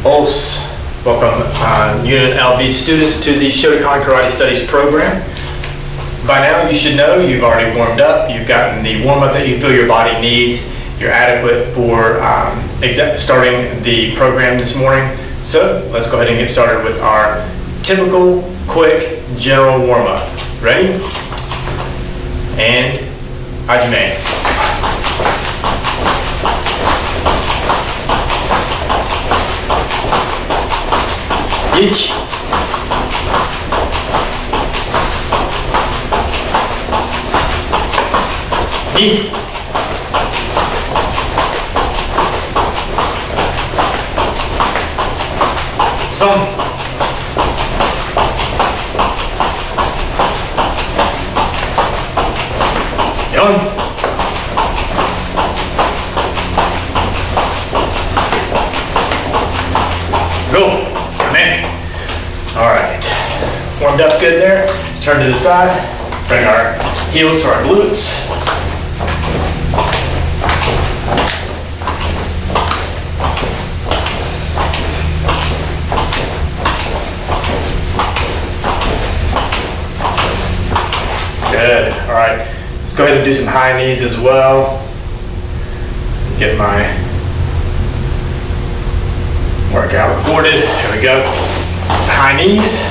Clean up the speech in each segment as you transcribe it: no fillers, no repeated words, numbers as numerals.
Os. Welcome UNLV students to the Shotokan Karate Studies program. By now you should know you've already warmed up, you've gotten the warm-up that you feel your body needs, you're adequate for starting the program this morning. So let's go ahead and get started with our typical, quick, general warm-up. Ready? And Hajime. Ichi. Ni. San. Yon. Go. All right, warmed up good there. Let's turn to the side, bring our heels to our glutes. Good, all right. Let's go ahead and do some high knees as well. Get my workout recorded, here we go. High knees.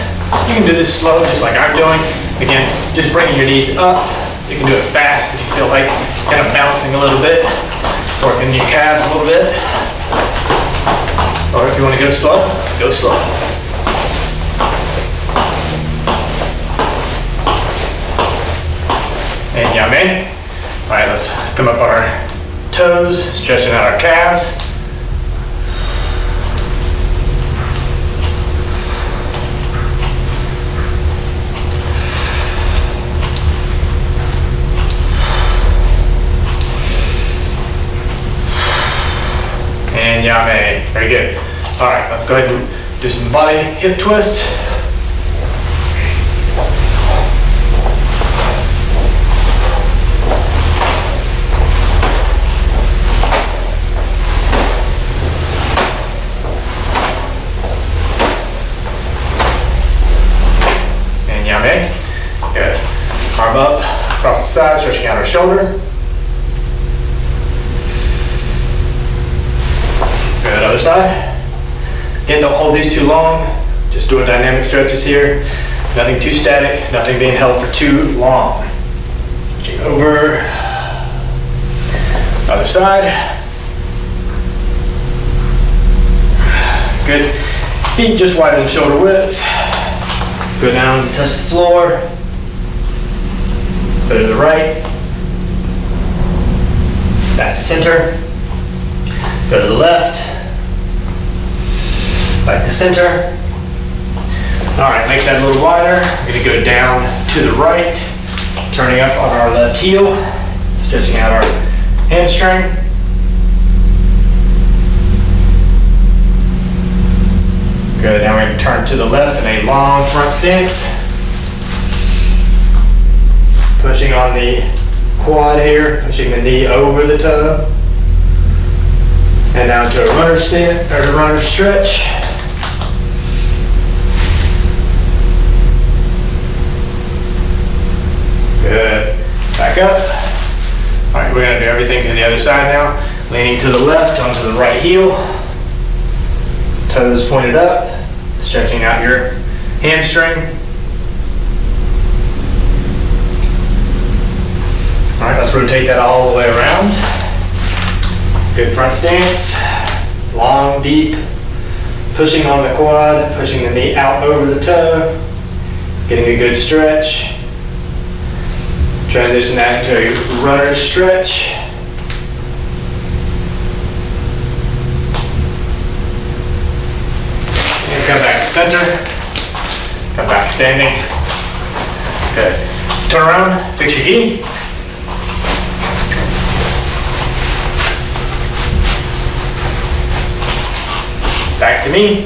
You can do this slow, just like I'm doing. Again, just bringing your knees up. You can do it fast if you feel like kind of bouncing a little bit, working your calves a little bit. Or if you want to go slow, go slow. And yame. All right, let's come up on our toes, stretching out our calves. And yame. Very good. All right, let's go ahead and do some body hip twists. And yame. Good. Arm up, across the side, stretching out our shoulder. Good, other side. Again, don't hold these too long. Just doing dynamic stretches here. Nothing too static, nothing being held for too long. Switching over. Other side. Good. Feet just widen shoulder width. Go down, touch the floor. Go to the right. Back to center. Go to the left. Back to center. All right, make that a little wider. We're gonna go down to the right, turning up on our left heel, stretching out our hamstring. Good, now we're gonna turn to the left in a long front stance. Pushing on the quad here, pushing the knee over the toe. And down to a runner stand, or a runner stretch. Good. Back up. All right, we're gonna do everything to the other side now. Leaning to the left onto the right heel. Toes pointed up. Stretching out your hamstring. All right, let's rotate that all the way around. Good front stance, long, deep, pushing on the quad, pushing the knee out over the toe, getting a good stretch. Transition that into a runner stretch. And come back to center, come back standing. Good. Turn around, fix your gi. Back to me.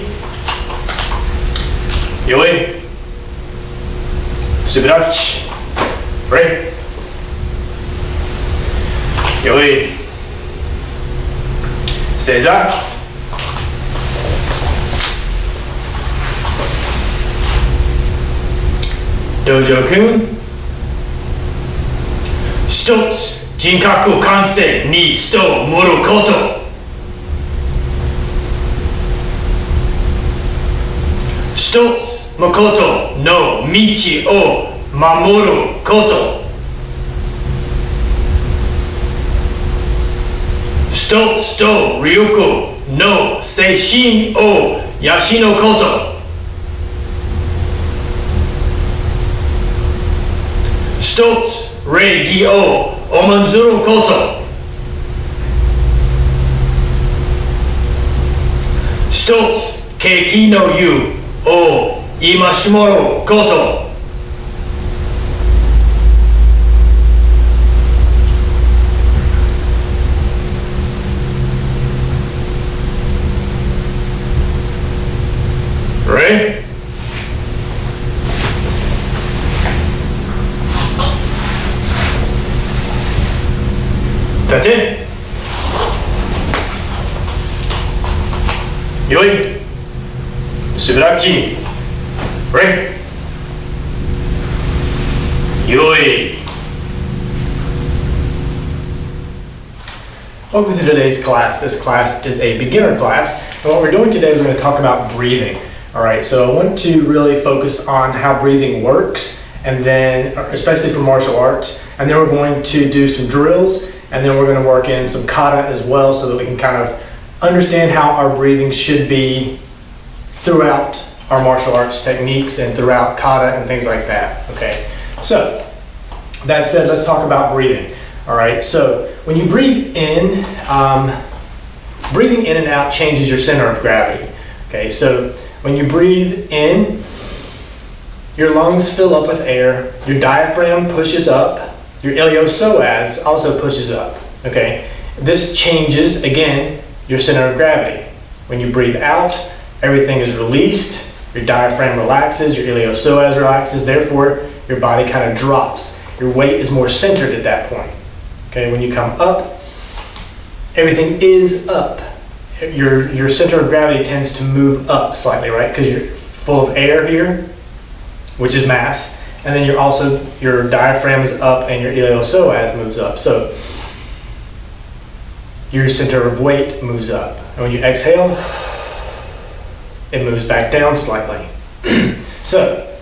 Yoi. Subirachi. Break. Yoi. Seiza. Dojo-kun. 一つ、人格完成に人を盛ること。一つ、誠の道を守ること。一つと力の精神を養うこと。一つ、礼儀を重んずること。一つ、景気の湯を戒めること。Ready? That's it. よい。しばらくち。Ready? よい。Welcome to today's class. This class is a beginner class, and what we're doing today is we're going to talk about breathing. All right, so I want to really focus on how breathing works, and then, especially for martial arts, and then we're going to do some drills, and then we're going to work in some kata as well, so that we can kind of understand how our breathing should be throughout our martial arts techniques and throughout kata and things like that. Okay, so that said, let's talk about breathing. All right, so when you breathe in, breathing in and out changes your center of gravity. Okay, so when you breathe in, your lungs fill up with air, your diaphragm pushes up, your iliopsoas also pushes up. Okay, this changes, again, your center of gravity. When you breathe out, everything is released, your diaphragm relaxes, your iliopsoas relaxes, therefore your body kind of drops. Your weight is more centered at that point. Okay, when you come up, everything is up. Your center of gravity tends to move up slightly, right? Because you're full of air here, which is mass, and then your diaphragm is up and your iliopsoas moves up. So your center of weight moves up. And when you exhale, it moves back down slightly. So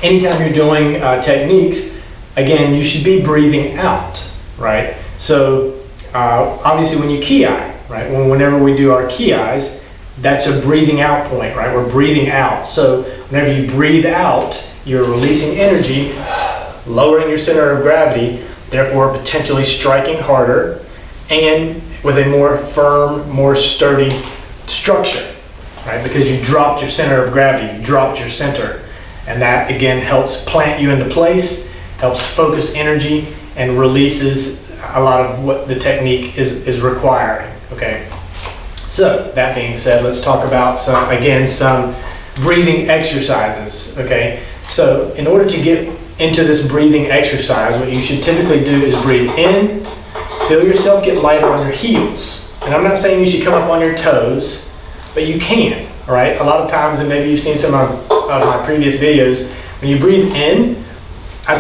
anytime you're doing techniques, again, you should be breathing out, right? So obviously when you ki-ai, right? Whenever we do our ki-ais, that's a breathing out point, right? We're breathing out. So whenever you breathe out, you're releasing energy, lowering your center of gravity, therefore potentially striking harder and with a more firm, more sturdy structure, right? Because you dropped your center of gravity, you dropped your center. And that again helps plant you into place, helps focus energy, and releases a lot of what the technique is requiring. Okay, so that being said, let's talk about some breathing exercises. Okay, so in order to get into this breathing exercise, what you should typically do is breathe in, feel yourself get lighter on your heels. And I'm not saying you should come up on your toes, but you can, all right? A lot of times, and maybe you've seen some of my previous videos, when you breathe in, I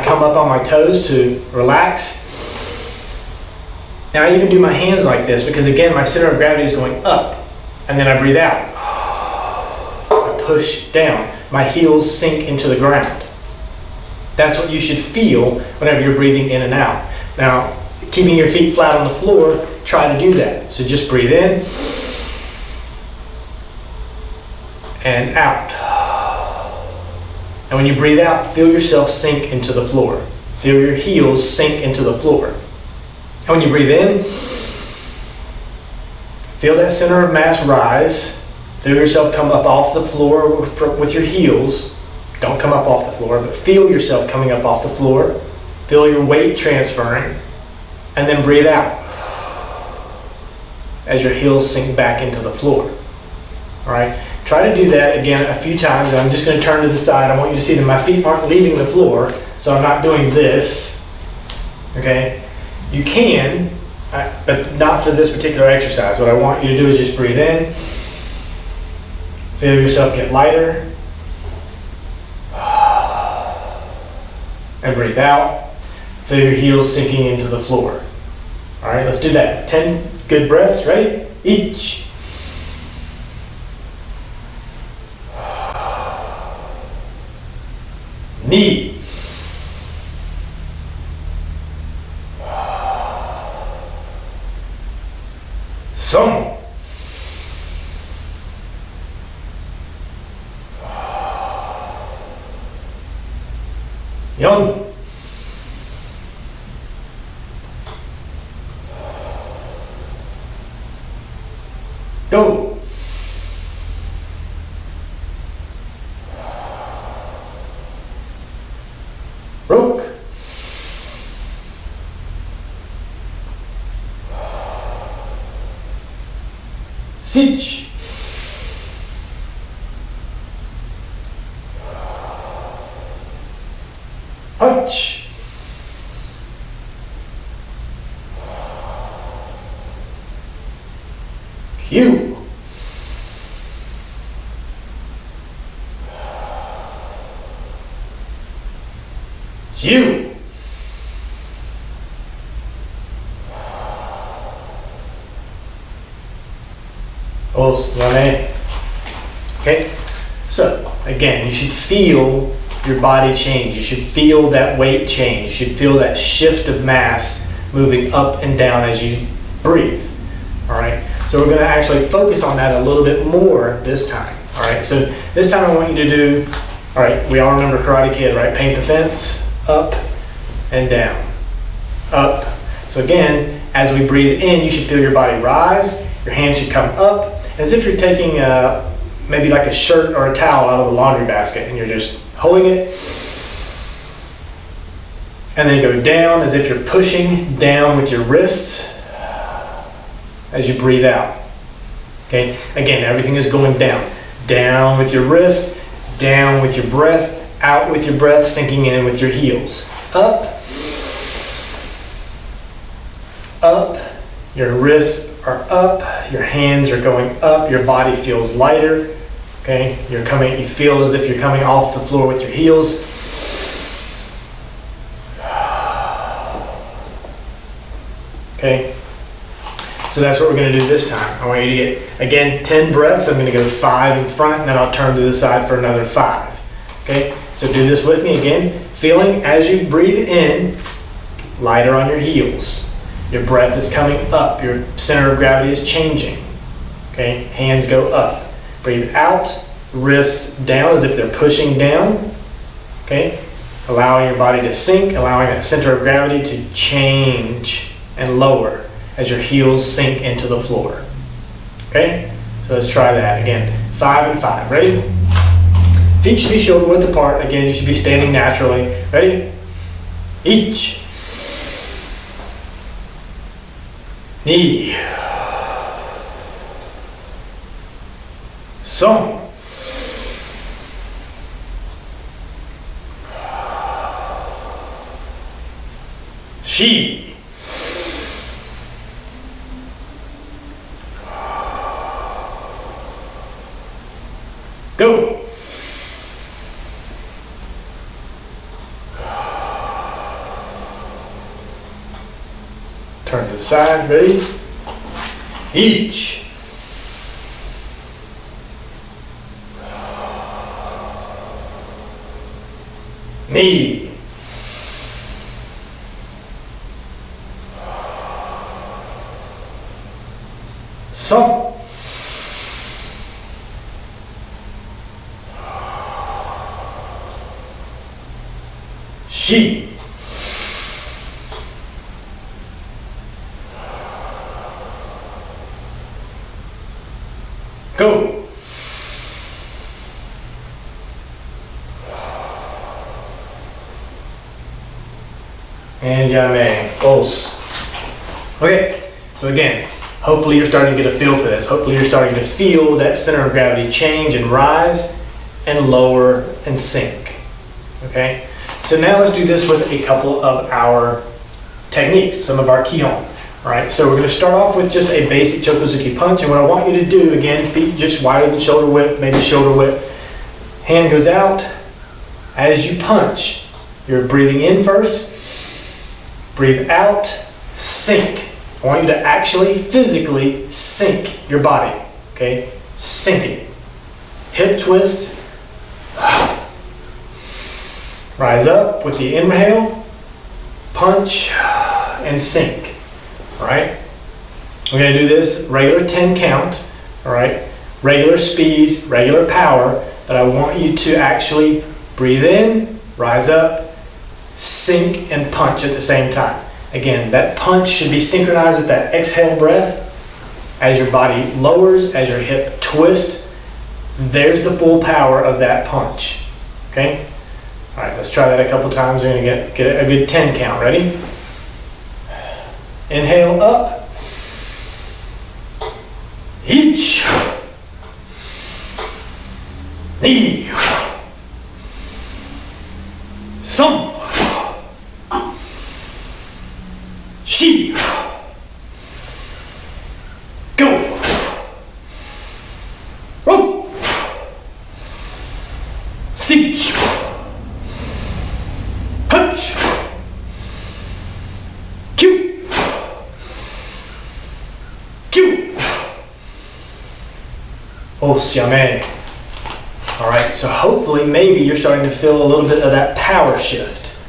come up on my toes to relax. Now I even do my hands like this because again my center of gravity is going up, and then I breathe out. I push down. My heels sink into the ground. That's what you should feel whenever you're breathing in and out. Now, keeping your feet flat on the floor, try to do that. So just breathe in and out. And when you breathe out, feel yourself sink into the floor. Feel your heels sink into the floor. And when you breathe in, feel that center of mass rise. Feel yourself come up off the floor with your heels. Don't come up off the floor, but feel yourself coming up off the floor. Feel your weight transferring. And then breathe out as your heels sink back into the floor. All right, try to do that again a few times. I'm just going to turn to the side. I want you to see that my feet aren't leaving the floor, so I'm not doing this. Okay. You can, but not for this particular exercise. What I want you to do is just breathe in, feel yourself get lighter, and breathe out. Feel your heels sinking into the floor. All right, let's do that. 10 good breaths. Ready? Each. Knee. Song. Yon. Go. Rook. Sich. Punch. Cue. Cue. Os, okay, so again, you should feel your body change. You should feel that weight change. You should feel that shift of mass moving up and down as you breathe. All right, so we're going to actually focus on that a little bit more this time. All right, so this time I want you to do, all right, we all remember Karate Kid, right? Paint the fence, up and down, up. So again, as we breathe in, you should feel your body rise. Your hands should come up as if you're taking maybe like a shirt or a towel out of the laundry basket and you're just holding it. And then go down as if you're pushing down with your wrists as you breathe out. Okay, again, everything is going down. Down with your wrist, down with your breath, out with your breath, sinking in with your heels. Up, up, your wrists are up, your hands are going up, your body feels lighter. Okay, you feel as if you're coming off the floor with your heels. Okay, so that's what we're going to do this time. I want you to get, again, 10 breaths. I'm going to go 5 in front, and then I'll turn to the side for another 5. Okay, so do this with me again. Feeling as you breathe in, lighter on your heels. Your breath is coming up. Your center of gravity is changing. Okay, hands go up. Breathe out, wrists down as if they're pushing down. Okay, allowing your body to sink, allowing that center of gravity to change and lower as your heels sink into the floor. Okay, so let's try that again. 5 and 5. Ready? Feet should be shoulder width apart. Again, you should be standing naturally. Ready? Each. Knee. Song. She. Go. Turn to the side, ready? Each. Knee. Song. She. Go. And yame. Os. Okay, so again, hopefully you're starting to get a feel for this. Hopefully you're starting to feel that center of gravity change and rise and lower and sink. Okay, so now let's do this with a couple of our techniques, some of our kihon. All right, so we're going to start off with just a basic chokozuki punch, and what I want you to do, again, feet just wider than shoulder width, maybe shoulder width. Hand goes out. As you punch, You're breathing in first, breathe out, sink. I want you to actually physically sink your body, okay? Sink it. Hip twist. Rise up with the inhale, punch, and sink, all right? We're gonna do this regular 10 count, all right? Regular speed, regular power, but I want you to actually breathe in, rise up, sink, and punch at the same time. Again, that punch should be synchronized with that exhale breath. As your body lowers, as your hip twists, there's the full power of that punch, okay? All right, let's try that a couple times. We're gonna get a good 10 count, ready? Inhale up. Each. Knee. Some. She. Go. Rope. Sink. Punch. Cue. Cue. Oh, siame. All right, so hopefully maybe you're starting to feel a little bit of that power shift.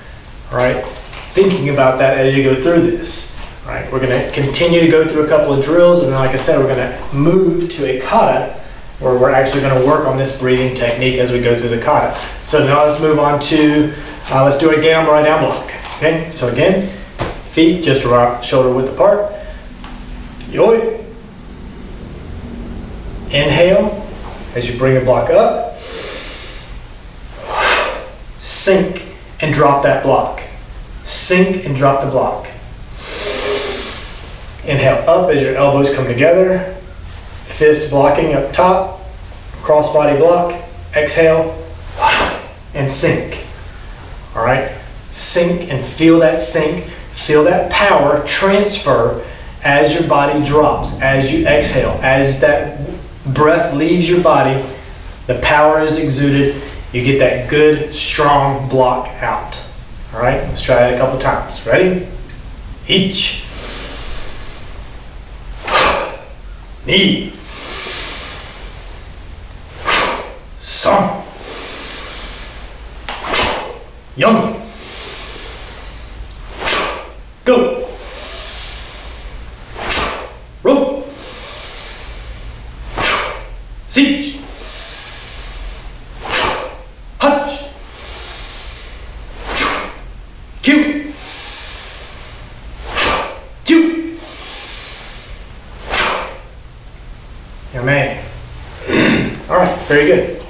All right, thinking about that as you go through this. All right, we're gonna continue to go through a couple of drills, and then like I said, we're gonna move to a kata, where we're actually gonna work on this breathing technique as we go through the kata. So now let's move on to, let's do a gamma right down block. Okay, so again, feet just around shoulder width apart. Yoi. Inhale as you bring the block up. Sink and drop that block. Sink and drop the block. Inhale up as your elbows come together. Fist blocking up top. Cross body block. Exhale and sink. All right, sink and feel that sink. Feel that power transfer as your body drops, as you exhale, as that breath leaves your body, the power is exuded. You get that good, strong block out. All right, let's try that a couple times. Ready? Each. Knee. Some. Yum. Go. Rope. Siege. Punch. Cue. Chew. Yeah, man. All right, very good.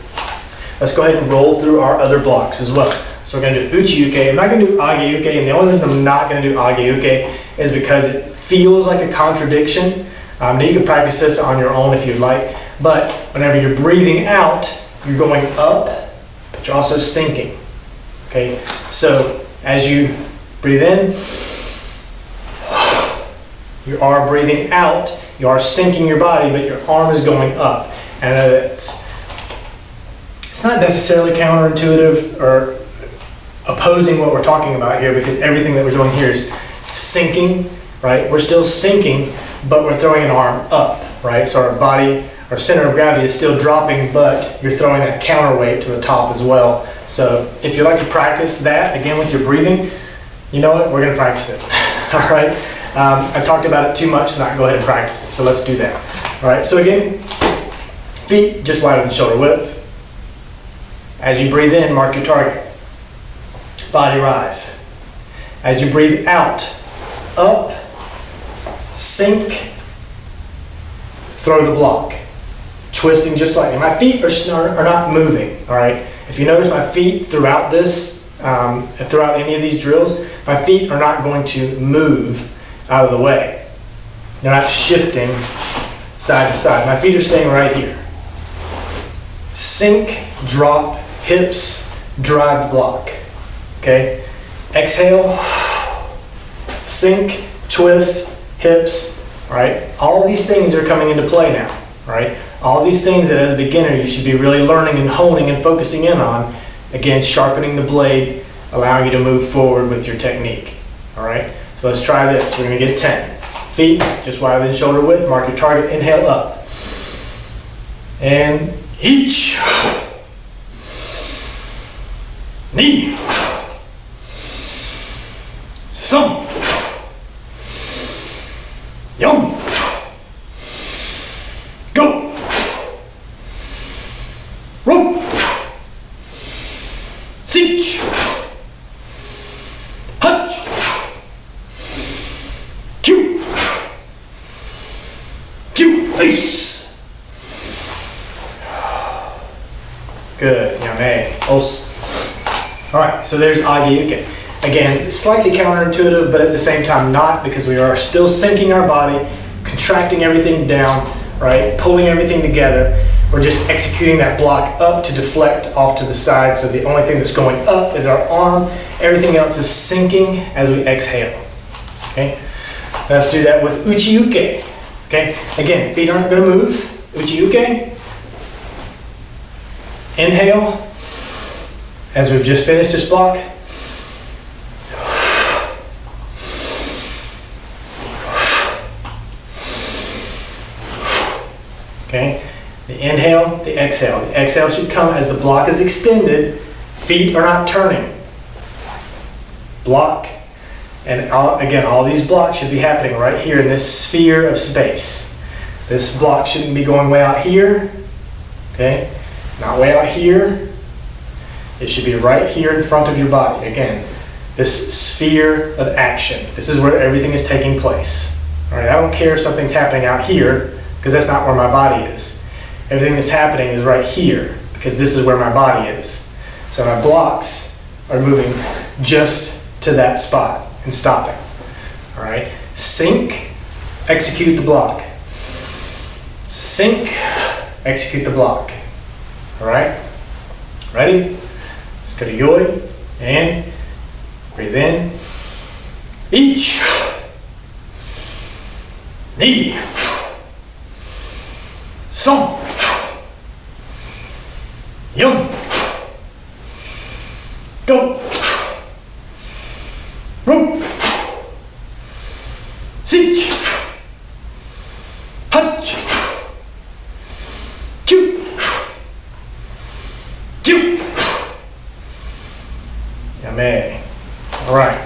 Let's go ahead and roll through our other blocks as well. So we're going to do uchi-uke. I'm not going to do age-uke, and the only reason I'm not going to do age-uke is because it feels like a contradiction. Now you can practice this on your own if you'd like, but whenever you're breathing out, you're going up, but you're also sinking. Okay, so as you breathe in, you are breathing out, you are sinking your body, but your arm is going up. And it's not necessarily counterintuitive or opposing what we're talking about here, because everything that we're doing here is sinking, right? We're still sinking, but we're throwing an arm up, right? So our body, our center of gravity is still dropping, but you're throwing that counterweight to the top as well. So if you'd like to practice that, again, with your breathing, you know what? We're gonna practice it, all right? I talked about it too much, so not go ahead and practice it. So let's do that, all right? So again, feet just wider than shoulder width. As you breathe in, mark your target. Body rise. As you breathe out, up, sink, throw the block. Twisting just slightly. My feet are not moving, all right? If you notice my feet throughout this, throughout any of these drills, my feet are not going to move out of the way. They're not shifting side to side. My feet are staying right here. Sink, drop, hips, drive the block. Okay? Exhale, sink, twist, hips, all right? All these things are coming into play now, all right? All these things that as a beginner you should be really learning and honing and focusing in on. Again, sharpening the blade allowing you to move forward with your technique. All right, so let's try this. We're gonna get 10. Feet just wider than shoulder width. Mark your target, inhale up. And each. Knee. Some. Yum. Go. Rope. Seach. Hutch. Cue. Cue. Ace. Good. Yame. Os. All right, so there's Agi Uke. Again, slightly counterintuitive, but at the same time not, because we are still sinking our body, contracting everything down, right? Pulling everything together. We're just executing that block up to deflect off to the side. So the only thing that's going up is our arm. Everything else is sinking as we exhale. Okay? Let's do that with Uchi Uke. Okay? Again, feet aren't going to move. Uchi Uke. Inhale. As we've just finished this block. Okay? The inhale, the exhale. The exhale should come as the block is extended. Feet are not turning. Block. And again, all these blocks should be happening right here in this sphere of space. This block shouldn't be going way out here. Okay? Not way out here. It should be right here in front of your body. Again, this sphere of action. This is where everything is taking place. All right, I don't care if something's happening out here, because that's not where my body is. Everything that's happening is right here, because this is where my body is. So my blocks are moving just to that spot and stopping. All right, sink, execute the block. Sink, execute the block. All right, ready? Let's go to Yoi, and breathe in. Each. Knee. Some. Yum. Go. Rope. Seach. Hutch. Cue. Cue. Yame. All right.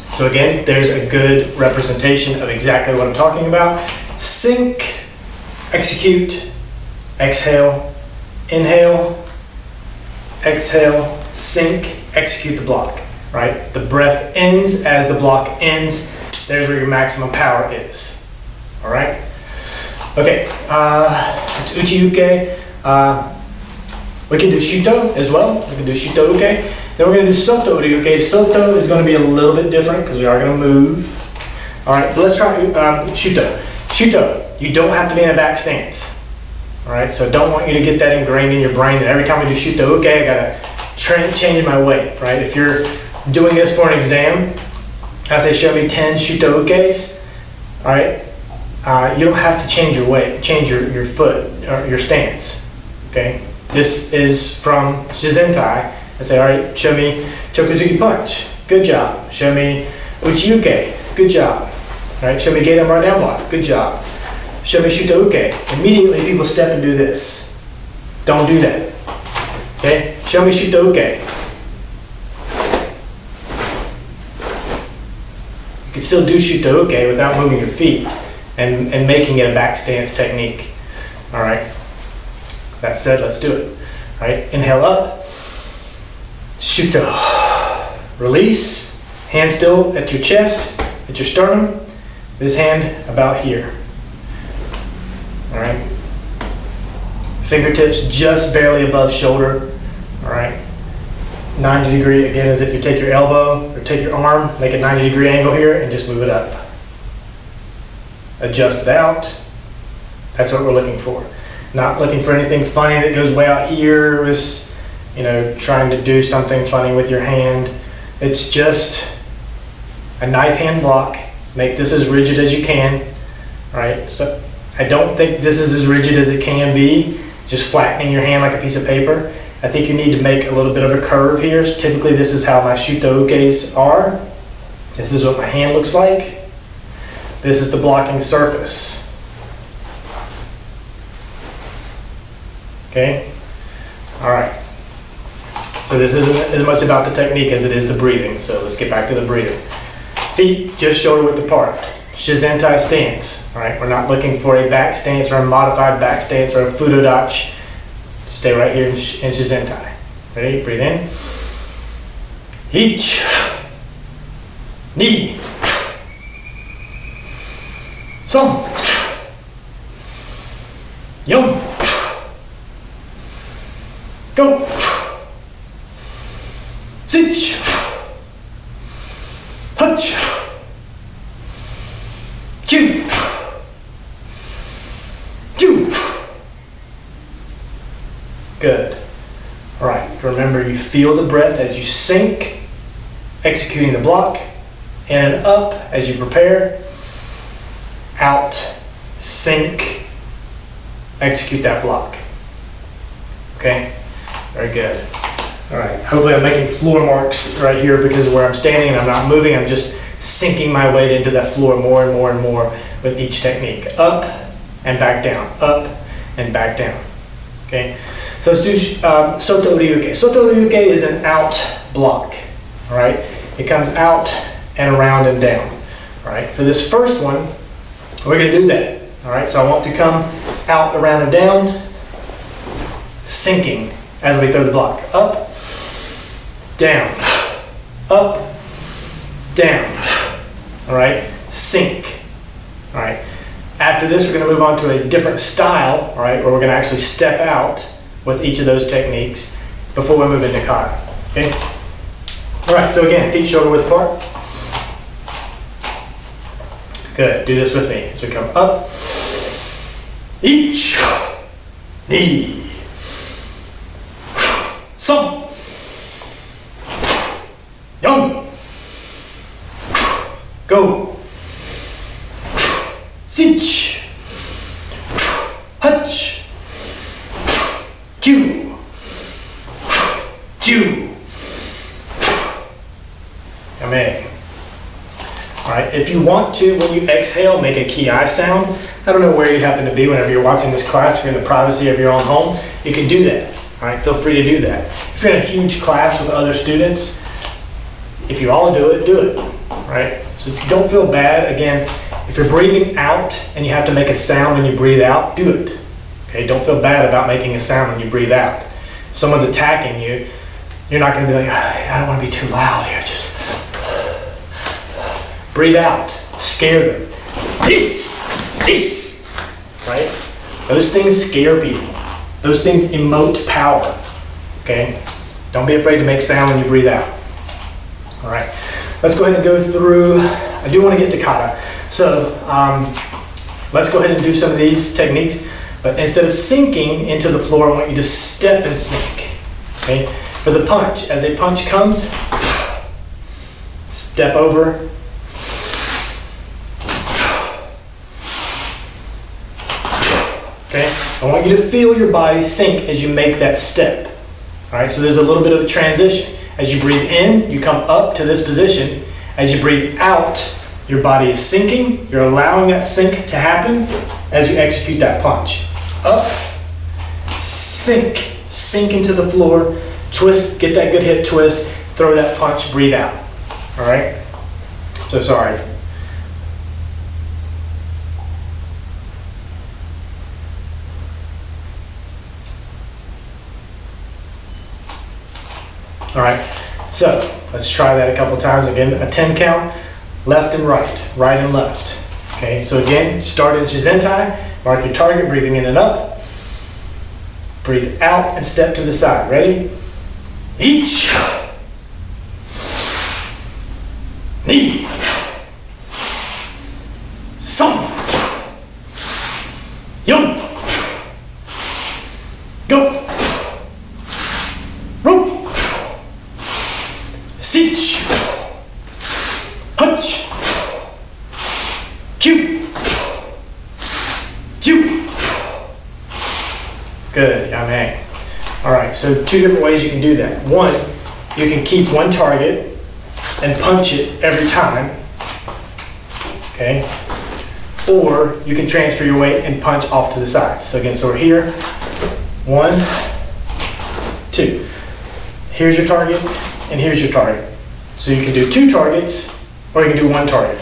So again, there's a good representation of exactly what I'm talking about. Sink, execute, exhale, inhale, exhale, sink, execute the block, right? The breath ends as the block ends. There's where your maximum power is, all right? Okay, it's Uchi Uke. We can do Shuto as well. We can do Shuto Uke. Then we're going to do Soto Uke. Soto is going to be a little bit different because we are going to move. All right, but let's try Shuto. Shuto, you don't have to be in a back stance. All right, so don't want you to get that ingrained in your brain that every time we do Shuto Uke, I got to change my weight, right? If you're doing this for an exam, I say show me 10 Shuto Ukes, all right? You don't have to change your weight, change your foot, or your stance, okay? This is from Shizentai. I say, all right, show me Chokuzuki Punch. Good job. Show me Uchi Uke. Good job. All right, show me Gedan Bar Down Block. Good job. Show me Shuto Uke. Immediately people step and do this. Don't do that. Okay? Show me Shuto Uke. You can still do Shuto Uke without moving your feet and making it a back stance technique. All right? That said, let's do it. All right, inhale up. Shuto. Release. Hand still at your chest, at your sternum. This hand about here. All right. Fingertips just barely above shoulder. All right. 90 degree, again, as if you take your elbow or take your arm, make a 90-degree angle here and just move it up. Adjust it out. That's what we're looking for. Not looking for anything funny that goes way out here, was, you know, trying to do something funny with your hand. It's just a knife hand block. Make this as rigid as you can, right? So I don't think this is as rigid as it can be, just flattening your hand like a piece of paper. I think you need to make a little bit of a curve here. Typically, this is how my Shutokans are. This is what my hand looks like. This is the blocking surface. Okay? All right. So this isn't as much about the technique as it is the breathing. So let's get back to the breathing. Feet just shoulder width apart. Shizentai stance. All right, we're not looking for a back stance or a modified back stance or a fudodachi. Stay right here in Shizentai. Ready? Breathe in. Ichi. Ni. Some. Yum. Go. Sich. Touch. Chew. Chew. Good. All right. Remember, you feel the breath as you sink, executing the block, in and up as you prepare, out, sink, execute that block. Okay? Very good. All right. Hopefully I'm making floor marks right here because of where I'm standing and I'm not moving. I'm just sinking my weight into that floor more and more and more with each technique. Up and back down. Up and back down. Okay? So let's do Soto Ryuke. Soto Ryuke is an out block. All right? It comes out and around and down. All right? For this first one, we're going to do that. All right? So I want to come out, around, and down, sinking as we throw the block. Up, down, up, down. All right? Sink. All right? After this, we're going to move on to a different style, all right, where we're going to actually step out with each of those techniques before we move into kata. Okay? All right, so again, feet shoulder width apart. Good. Do this with me as we come up. Each knee. Some. Young. Go. Sich. Hutch. Chew. Chew. Amen. All right, if you want to, when you exhale, make a ki sound. I don't know where you happen to be whenever you're watching this class. If you're in the privacy of your own home, you can do that. All right, feel free to do that. If you're in a huge class with other students, if you all do it, right? So don't feel bad. Again, if you're breathing out and you have to make a sound when you breathe out, do it. Okay, don't feel bad about making a sound when you breathe out. If someone's attacking you, you're not going to be like, I don't want to be too loud here, just breathe out, scare them. This, right? Those things scare people. Those things emote power, okay? Don't be afraid to make sound when you breathe out. All right, let's go ahead and go through, I do want to get to kata. So let's go ahead and do some of these techniques, but instead of sinking into the floor, I want you to step and sink, okay? For the punch, as a punch comes, step over, okay? I want you to feel your body sink as you make that step. All right, so there's a little bit of a transition. As you breathe in, you come up to this position. As you breathe out, your body is sinking. You're allowing that sink to happen as you execute that punch. Up, sink, sink into the floor, twist, get that good hip twist, throw that punch, breathe out. All right? So sorry. All right, so let's try that a couple times. Again, a 10 count, left and right and left. Okay, so again, start in Shizentai, mark your target, breathing in and up. Breathe out and step to the side. Ready? Each. Knee. Some. Young. Go. Rope. Sich. Hutch. Chew. Chew. Good, yummy. All right, so two different ways you can do that. One, you can keep one target and punch it every time, okay? Or you can transfer your weight and punch off to the sides. So again, so we're here, 1, 2. Here's your target, and here's your target. So you can do 2 targets, or you can do 1 target.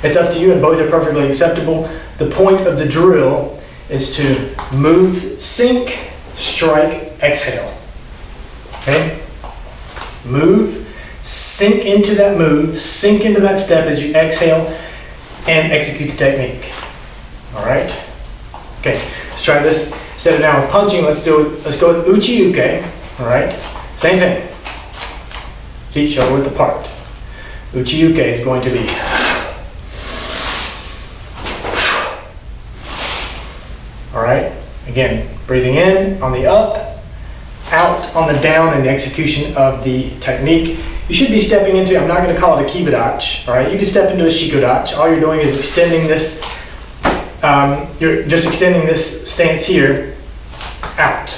It's up to you, and both are perfectly acceptable. The point of the drill is to move, sink, strike, exhale. Okay? Move, sink into that move, sink into that step as you exhale, and execute the technique. All right? Okay, let's try this. Instead of now punching, let's go with uchi-uke. All right? Same thing. Feet shoulder width apart. Uchi-uke is going to be all right? Again, breathing in on the up, out on the down in the execution of the technique. You should be stepping into, I'm not going to call it a kibidachi, all right? You can step into a shikodachi. All you're doing is extending this, you're just extending this stance here out,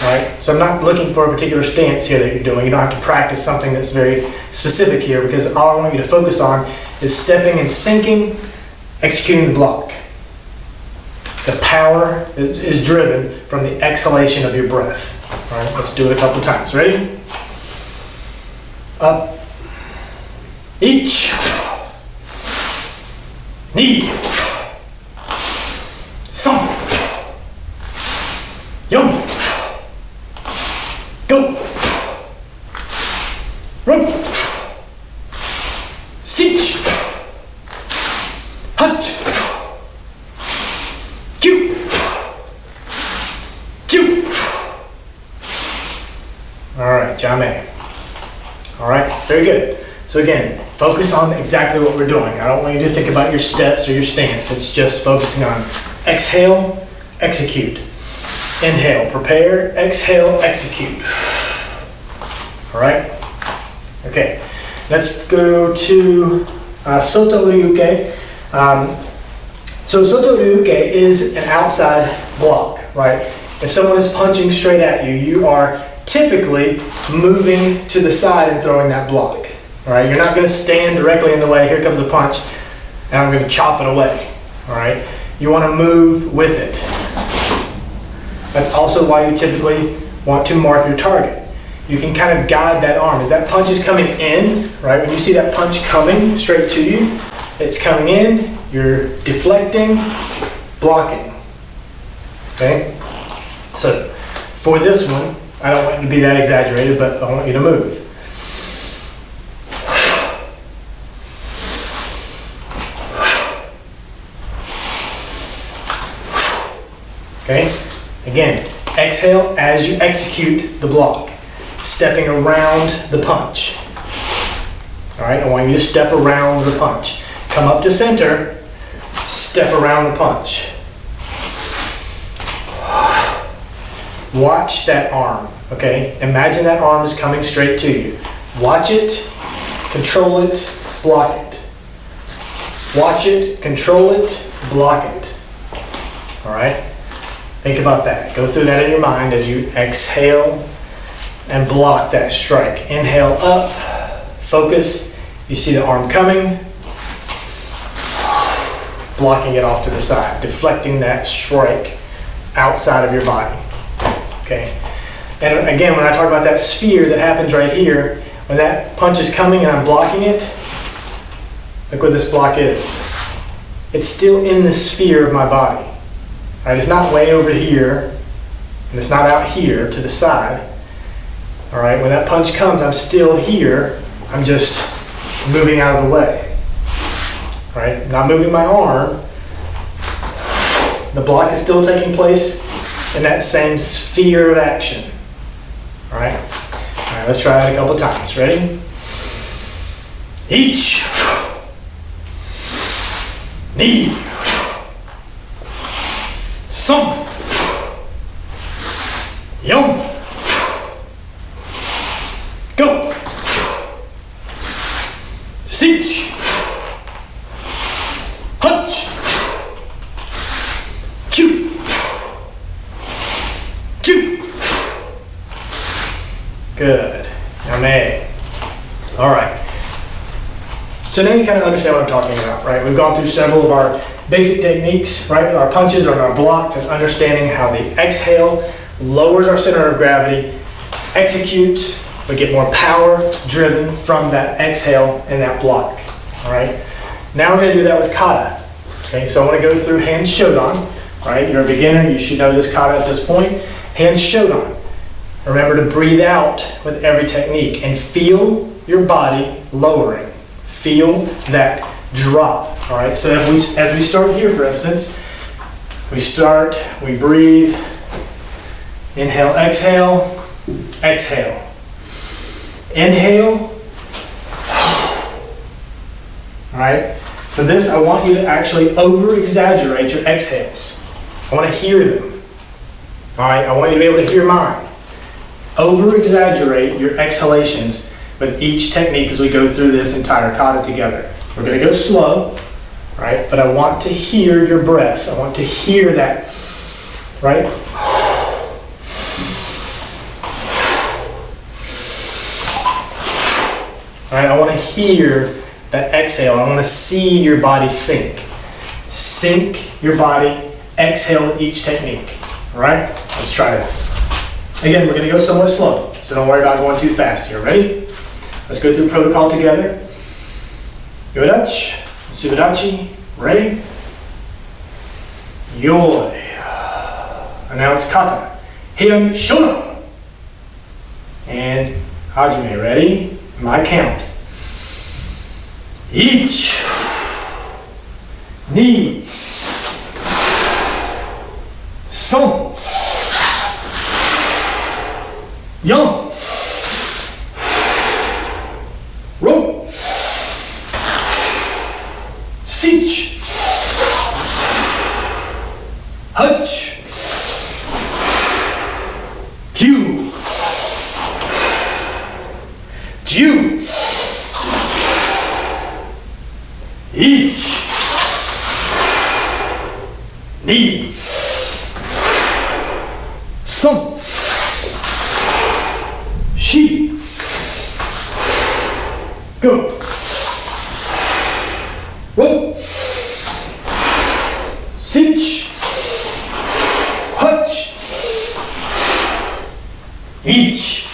all right? So I'm not looking for a particular stance here that you're doing. You don't have to practice something that's very specific here, because all I want you to focus on is stepping and sinking, executing the block. The power is driven from the exhalation of your breath. All right, let's do it a couple times. Ready? Up. Each. Knee. Some. Yum. Go. Run. Sich. Hut. Cue. Cue. All right, jame. All right, very good. So again, focus on exactly what we're doing. I don't want you to think about your steps or your stance. It's just focusing on exhale, execute. Inhale, prepare, exhale, execute. All right? Okay, let's go to Soto Ryuke. So Soto Ryuke is an outside block, right? If someone is punching straight at you, you are typically moving to the side and throwing that block, all right? You're not going to stand directly in the way. Here comes a punch, and I'm going to chop it away, all right? You want to move with it. That's also why you typically want to mark your target. You can kind of guide that arm. As that punch is coming in, right? When you see that punch coming straight to you, it's coming in, you're deflecting, blocking, okay? So for this one, I don't want you to be that exaggerated, but I want you to move. Okay? Again, exhale as you execute the block, stepping around the punch. All right, I want you to step around the punch. Come up to center, step around the punch. Watch that arm, okay? Imagine that arm is coming straight to you. Watch it, control it, block it. Watch it, control it, block it. All right? Think about that. Go through that in your mind as you exhale and block that strike. Inhale up, focus. You see the arm coming, blocking it off to the side, deflecting that strike outside of your body. Okay, and again, when I talk about that sphere that happens right here, when that punch is coming and I'm blocking it, look where this block is. It's still in the sphere of my body. Right? It's not way over here, and it's not out here to the side. All right, when that punch comes, I'm still here. I'm just moving out of the way. All right, I'm not moving my arm. The block is still taking place in that same sphere of action. All right? All right, let's try that a couple times. Ready? Each. Knee. Some. Yum. Go. Sich. Hutch. Cue. Cue. Good. Yame. All right. So now you kind of understand what I'm talking about, right? We've gone through several of our basic techniques, right? Our punches and our blocks, and understanding how the exhale lowers our center of gravity, executes, we get more power driven from that exhale and that block, all right? Now we're going to do that with kata. Okay, so I want to go through hand Shotokan, right? You're a beginner, you should know this kata at this point. Hand Shotokan. Remember to breathe out with every technique and feel your body lowering. Feel that drop, all right? So as we start here, for instance, we breathe, inhale, exhale, exhale. Inhale. All right? For this, I want you to actually over-exaggerate your exhales. I want to hear them. All right? I want you to be able to hear mine. Over-exaggerate your exhalations with each technique as we go through this entire kata together. We're going to go slow, right? But I want to hear your breath. I want to hear that, right? All right, I want to hear that exhale. I want to see your body sink. Sink your body, exhale with each technique. All right, let's try this. Again, we're going to go somewhat slow, so don't worry about going too fast here. Ready? Let's go through protocol together. Yodachi, Subidachi, ready? Yoi. And now it's kata. Heian Shono. And Hajime, ready? My count. Each. Ni. Son. Yon. Ro. Sich. Hutch. Q. Jew. Each. Ni. Son. She. Go. Whoa. Sich. Hutch. Each.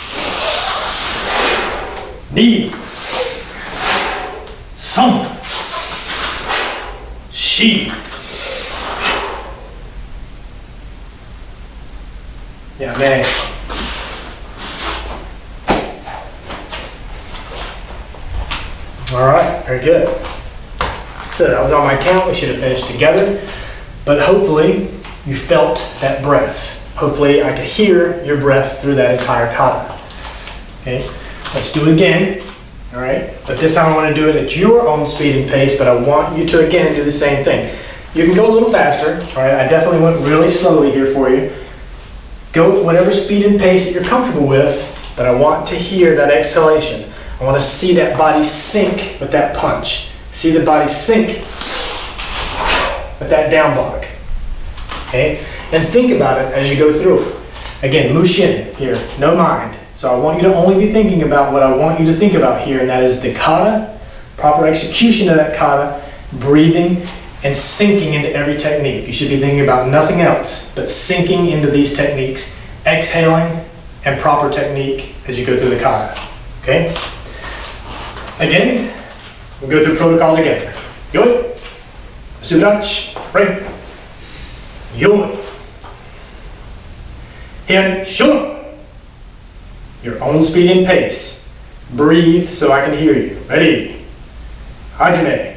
Ni. Son. She. Yeah, man. All right, very good. So that was on my count. We should have finished together, but hopefully you felt that breath. Hopefully I could hear your breath through that entire kata. Okay, let's do it again. All right, but this time I want to do it at your own speed and pace, but I want you to again do the same thing. You can go a little faster. All right, I definitely went really slowly here for you. Go at whatever speed and pace that you're comfortable with, but I want to hear that exhalation. I want to see that body sink with that punch. See the body sink with that down block. Okay? And think about it as you go through it. Again, Mushin here, no mind. So I want you to only be thinking about what I want you to think about here, and that is the kata, proper execution of that kata, breathing, and sinking into every technique. You should be thinking about nothing else but sinking into these techniques, exhaling, and proper technique as you go through the kata. Okay? Again, we'll go through protocol together. Yoi. Sudachi. Right. Yoi. Heian Shono. Your own speed and pace. Breathe so I can hear you. Ready. Hajime.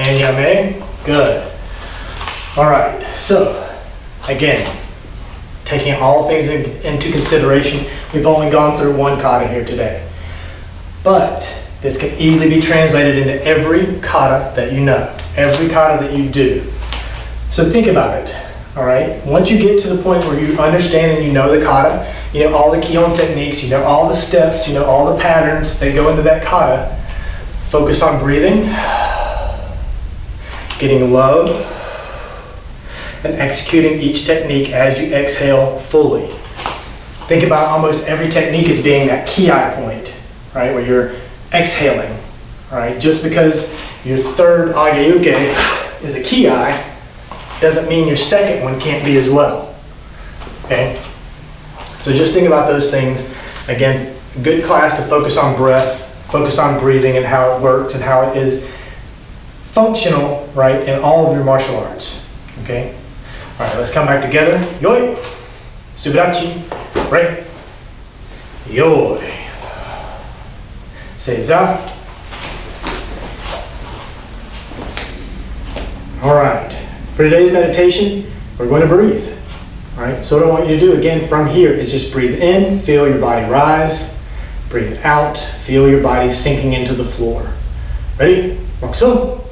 And yame. Good. All right, so again, taking all things into consideration, we've only gone through one kata here today. But this can easily be translated into every kata that you know, every kata that you do. So think about it, all right? Once you get to the point where you understand and you know the kata, you know all the kihon techniques, you know all the steps, you know all the patterns that go into that kata, focus on breathing, getting low, and executing each technique as you exhale fully. Think about almost every technique as being that ki point, right, where you're exhaling, right? Just because your third ageuke is a ki doesn't mean your second one can't be as well, okay? So just think about those things. Again, good class to focus on breath, focus on breathing and how it works and how it is functional, right, in all of your martial arts, okay? All right, let's come back together. Yoi, subirachi, right, yoi, seiza. All right, for today's meditation, we're going to breathe. All right, so what I want you to do again from here is just breathe in, feel your body rise, breathe out, feel your body sinking into the floor. Ready? Roxo.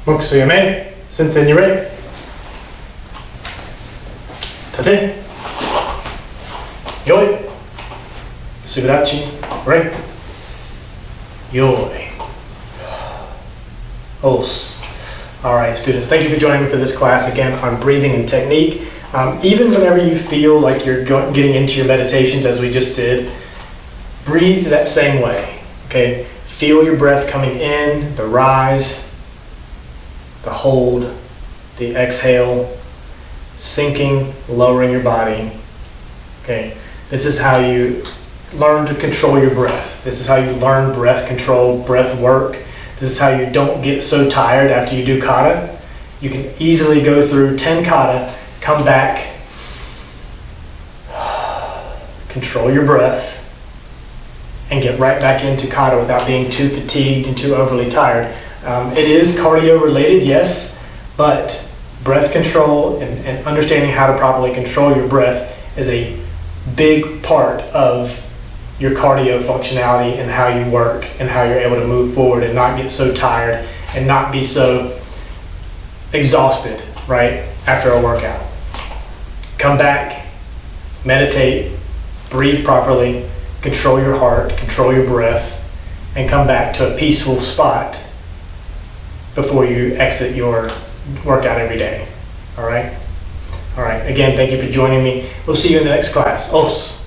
Mokusuyame, Sensei Nire, Tate, Yoi, Subirachi, Re, Yoi, Os. All right, students, thank you for joining me for this class again on breathing and technique. Even whenever you feel like you're getting into your meditations, as we just did, breathe that same way, okay? Feel your breath coming in, the rise, the hold, the exhale, sinking, lowering your body, okay? This is how you learn to control your breath. This is how you learn breath control, breath work. This is how you don't get so tired after you do kata. You can easily go through 10 kata, come back, control your breath, and get right back into kata without being too fatigued and too overly tired. It is cardio related, yes, but breath control and understanding how to properly control your breath is a big part of your cardio functionality and how you work and how you're able to move forward and not get so tired and not be so exhausted, right, after a workout. Come back, meditate, breathe properly, control your heart, control your breath, and come back to a peaceful spot before you exit your workout every day. All right? All right. Again, thank you for joining me. We'll see you in the next class. Os.